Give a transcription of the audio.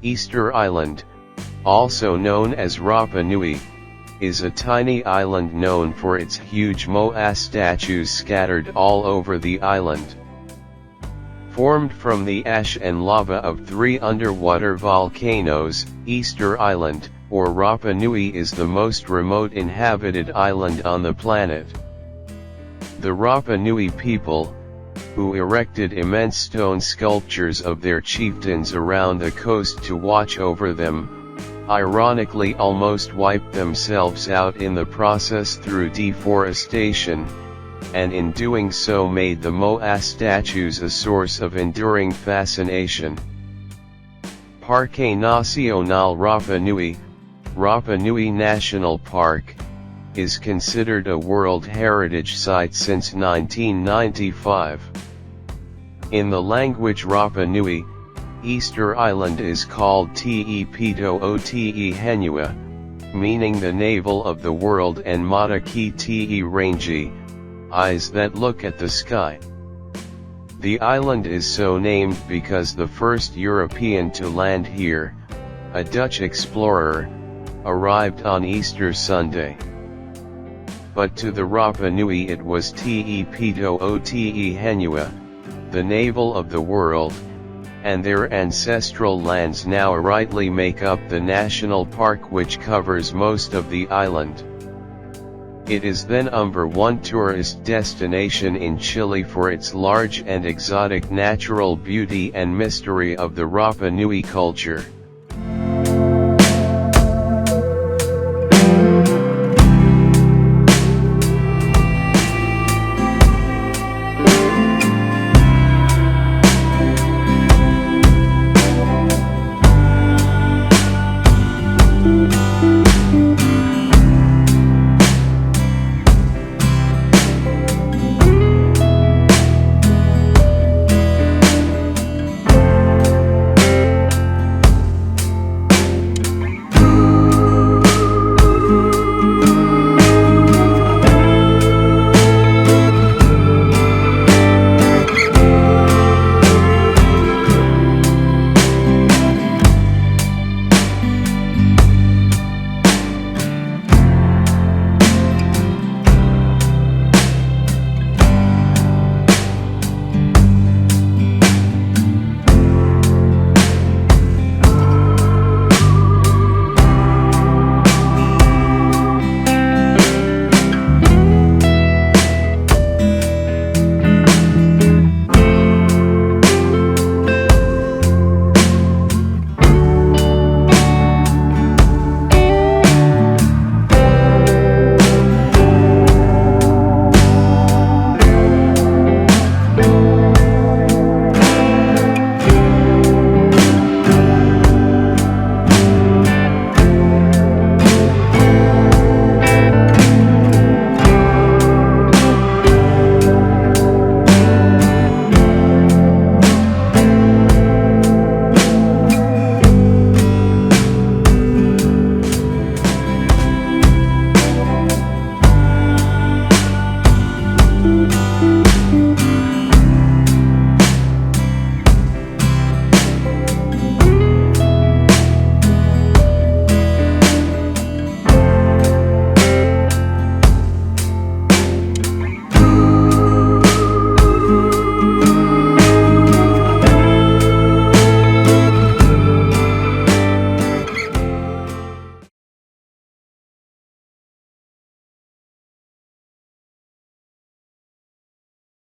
Easter Island, also known as Rapa Nui, is a tiny island known for its huge moai statues scattered all over the island. Formed from the ash and lava of 3 underwater volcanoes, Easter Island, or Rapa Nui, is the most remote inhabited island on the planet. The Rapa Nui people, who erected immense stone sculptures of their chieftains around the coast to watch over them, ironically almost wiped themselves out in the process through deforestation, and in doing so made the moai statues a source of enduring fascination. Parque Nacional Rapa Nui National Park, is considered a World Heritage Site since 1995. In the language Rapa Nui, Easter Island is called Te Pito o Te Henua, meaning the navel of the world, and mata ki te rangi, eyes that look at the sky. The island is so named because the first European to land here, a Dutch explorer, arrived on Easter Sunday. But to the Rapa Nui it was Te Pito o Te Henua, the navel of the world, and their ancestral lands now rightly make up the national park, which covers most of the island. It is the #1 tourist destination in Chile for its large and exotic natural beauty and mystery of the Rapa Nui culture.